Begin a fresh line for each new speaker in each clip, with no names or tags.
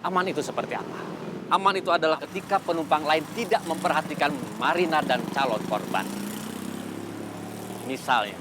Aman itu seperti apa? Aman itu adalah ketika penumpang lain tidak memperhatikan Marina dan calon korban. Misalnya,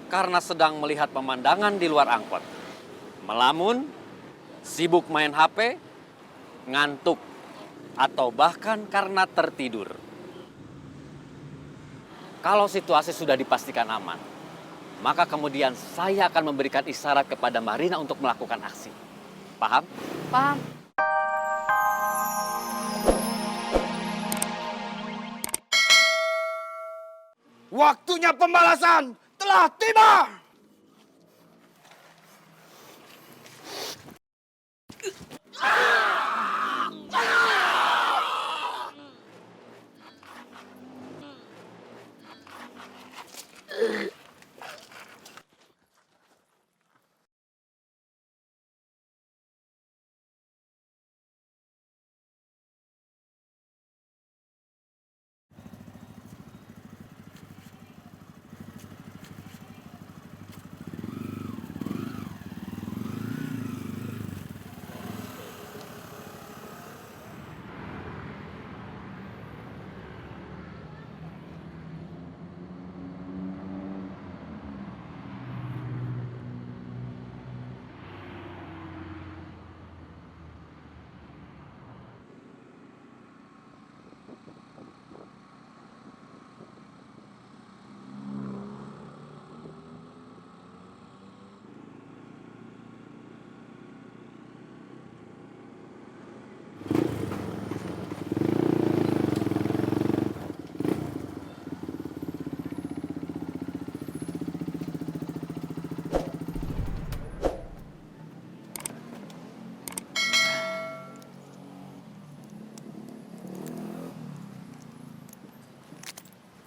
karena sedang melihat pemandangan di luar angkot, melamun, sibuk main HP, ngantuk, atau bahkan karena tertidur. Kalau situasi sudah dipastikan aman, maka kemudian saya akan memberikan isyarat kepada Marina untuk melakukan aksi. Paham?
Paham.
Waktunya pembalasan telah tiba.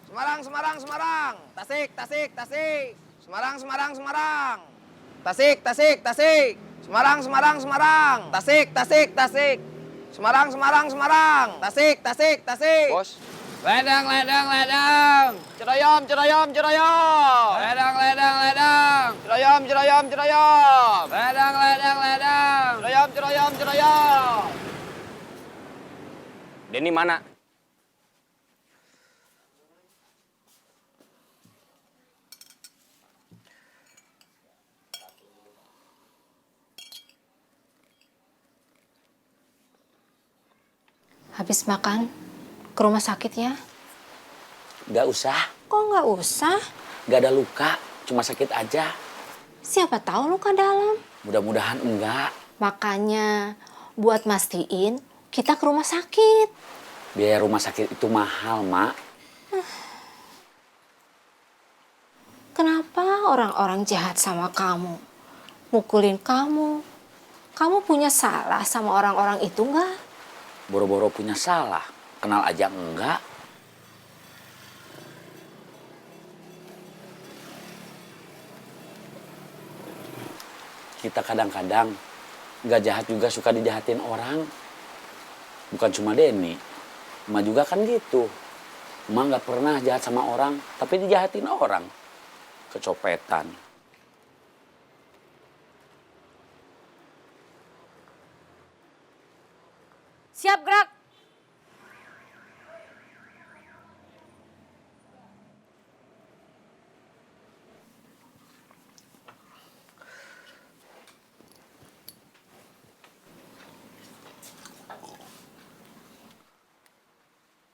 Semarang, Semarang, Semarang. Tasik, Tasik, Tasik. Semarang, Semarang, Semarang. Tasik, Tasik, Tasik. Semarang, Semarang, Semarang. Tasik, Tasik, Tasik. Semarang, Semarang, Semarang. Tasik, Tasik, Tasik.
Bos,
Ledang, ledang, ledang. Ceroyom, ceroyom, ceroyom. Ledang, ledang, ledang. Ceroyom, ceroyom, ceroyom. Ledang, ledang, ledang. Ceroyom, ceroyom, ceroyom.
Denny mana?
Habis makan, ke rumah sakit ya?
Gak usah,
Kok nggak usah?
gak ada luka, cuma sakit aja.
Siapa tahu luka dalam.
Mudah-mudahan enggak.
Makanya, buat mastiin, kita ke rumah sakit.
Biaya rumah sakit itu mahal, Mak.
Kenapa orang-orang jahat sama kamu? Mukulin kamu. Kamu punya salah sama orang-orang itu nggak?
Boro-boro punya salah, kenal aja enggak. Kita kadang-kadang nggak jahat juga suka dijahatin orang. Bukan cuma Denny, Emak juga kan gitu. Emak nggak pernah jahat sama orang, tapi dijahatin orang. Kecopetan.
Siap gerak.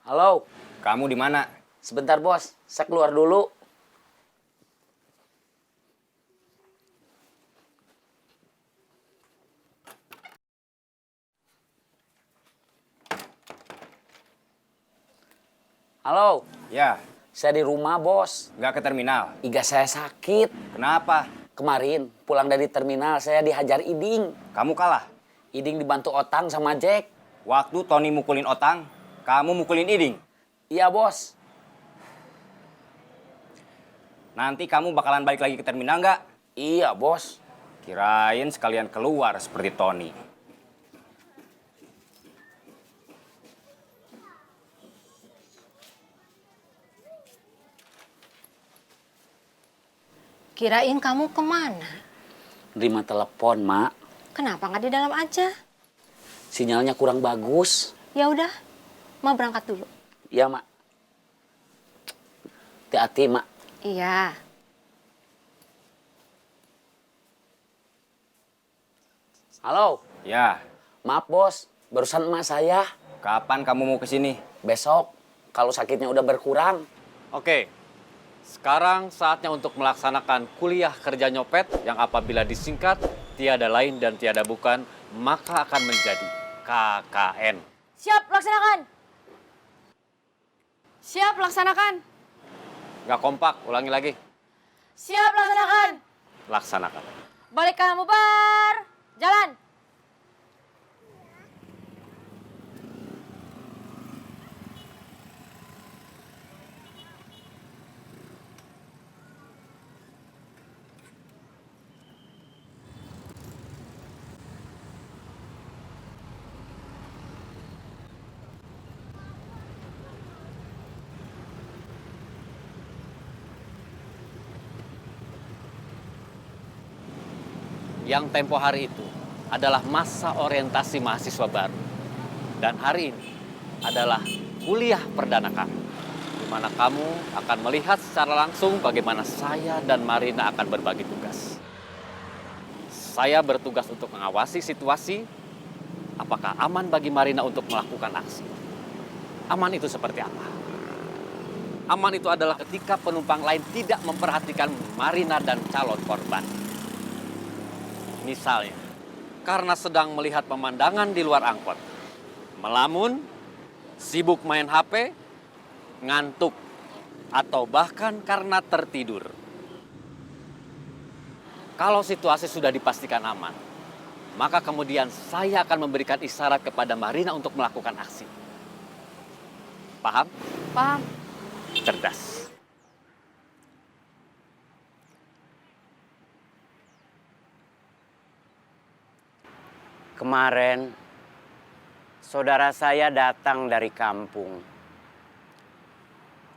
Halo,
Kamu di mana?
sebentar bos, saya keluar dulu. Halo,
Ya,
saya di rumah bos.
nggak ke terminal.
Iga saya sakit.
Kenapa?
Kemarin pulang dari terminal saya dihajar Iding.
Kamu kalah.
Iding dibantu Otang sama Jack.
Waktu Tony mukulin Otang, kamu mukulin Iding.
Iya bos.
Nanti kamu bakalan balik lagi ke terminal nggak?
Iya bos.
Kirain sekalian keluar seperti Tony.
Kirain kamu kemana?
Terima telepon, Mak.
Kenapa nggak di dalam aja?
Sinyalnya kurang bagus.
Ya udah, Ma berangkat dulu.
Iya, Mak. Hati-hati, Mak.
Iya.
Halo.
Ya,
Maaf, Bos. Barusan emak saya.
kapan kamu mau ke sini?
Besok, kalau sakitnya udah berkurang.
Oke, sekarang saatnya untuk melaksanakan kuliah kerja nyopet yang apabila disingkat tiada lain dan tiada bukan, maka akan menjadi KKN.
Siap, laksanakan. Siap, laksanakan.
Nggak kompak, ulangi lagi.
Siap, laksanakan.
Laksanakan.
Balik kamu bar. Jalan.
Yang tempo hari itu adalah masa orientasi mahasiswa baru. Dan hari ini adalah kuliah perdana kami, di mana kamu akan melihat secara langsung bagaimana saya dan Marina akan berbagi tugas. Saya bertugas untuk mengawasi situasi, apakah aman bagi Marina untuk melakukan aksi. Aman itu seperti apa? Aman itu adalah ketika penumpang lain tidak memperhatikan Marina dan calon korban. Misalnya, karena sedang melihat pemandangan di luar angkot, melamun, sibuk main HP, ngantuk, atau bahkan karena tertidur. Kalau situasi sudah dipastikan aman, maka kemudian saya akan memberikan isyarat kepada Marina untuk melakukan aksi. Paham?
Paham.
Cerdas.
Kemarin, saudara saya datang dari kampung.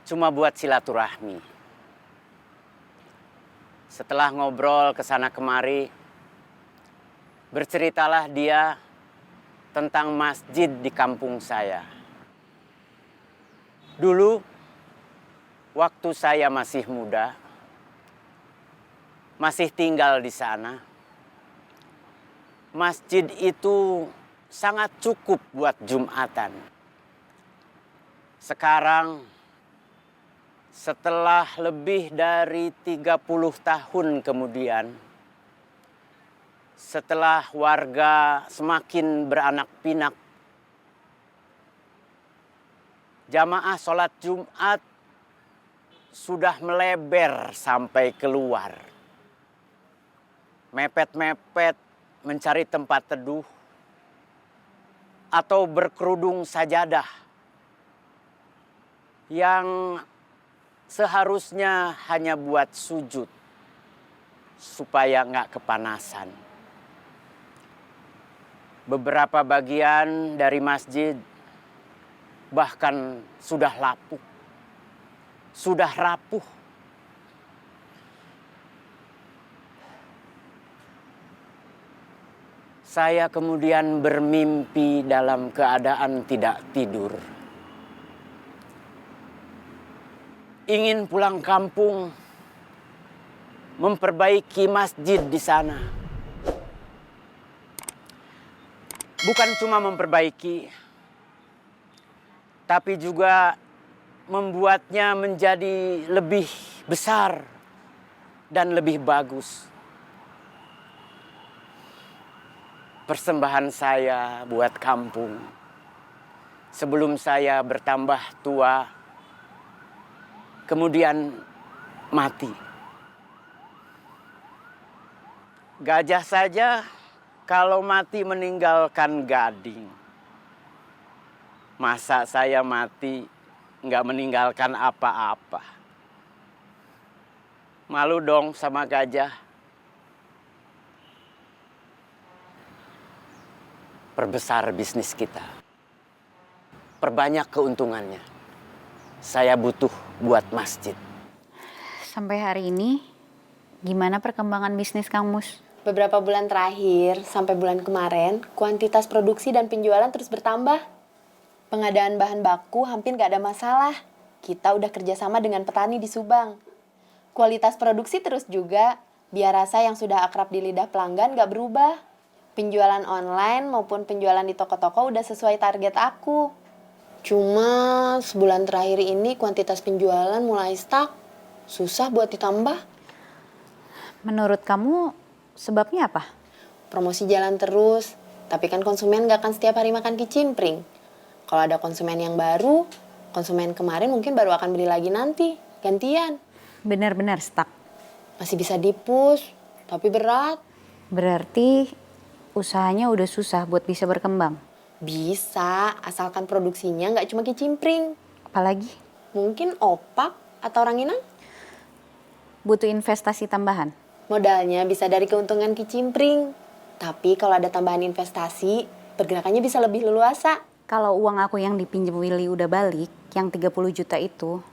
Cuma buat silaturahmi. Setelah ngobrol ke sana kemari, berceritalah dia tentang masjid di kampung saya. Dulu, waktu saya masih muda, masih tinggal di sana, masjid itu sangat cukup buat Jumatan. Sekarang, setelah lebih dari 30 tahun kemudian, setelah warga semakin beranak pinak, jamaah sholat Jumat sudah melebar sampai keluar. Mepet-mepet mencari tempat teduh atau berkerudung sajadah yang seharusnya hanya buat sujud supaya nggak kepanasan. Beberapa bagian dari masjid bahkan sudah lapuk, sudah rapuh. Saya kemudian bermimpi dalam keadaan tidak tidur. Ingin pulang kampung, memperbaiki masjid di sana. Bukan cuma memperbaiki, tapi juga membuatnya menjadi lebih besar dan lebih bagus. Persembahan saya buat kampung sebelum saya bertambah tua, kemudian mati. Gajah saja kalau mati meninggalkan gading. Masa saya mati nggak meninggalkan apa-apa? Malu dong sama gajah. Perbesar bisnis kita. Perbanyak keuntungannya. Saya butuh buat masjid.
Sampai hari ini, gimana perkembangan bisnis Kang Mus? Beberapa bulan terakhir, sampai bulan kemarin, kuantitas produksi dan penjualan terus bertambah. Pengadaan bahan baku hampir nggak ada masalah. Kita udah kerjasama dengan petani di Subang. Kualitas produksi terus juga, biar rasa yang sudah akrab di lidah pelanggan nggak berubah. Penjualan online maupun penjualan di toko-toko udah sesuai target aku. Cuma sebulan terakhir ini kuantitas penjualan mulai stuck. Susah buat ditambah.
Menurut kamu sebabnya apa?
Promosi jalan terus, tapi kan konsumen nggak akan setiap hari makan kicimpring. Kalau ada konsumen yang baru, konsumen kemarin mungkin baru akan beli lagi nanti, gantian.
Benar-benar stuck.
Masih bisa di-push, tapi berat.
Berarti usahanya udah susah buat bisa berkembang.
Bisa, asalkan produksinya nggak cuma kicimpring.
Apalagi
Mungkin opak atau ranginan.
butuh investasi tambahan.
Modalnya bisa dari keuntungan kicimpring. Tapi kalau ada tambahan investasi, pergerakannya bisa lebih leluasa.
Kalau uang aku yang dipinjam Willy udah balik, yang 30 juta itu,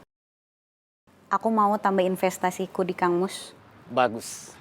aku mau tambah investasiku di Kang Mus.
Bagus.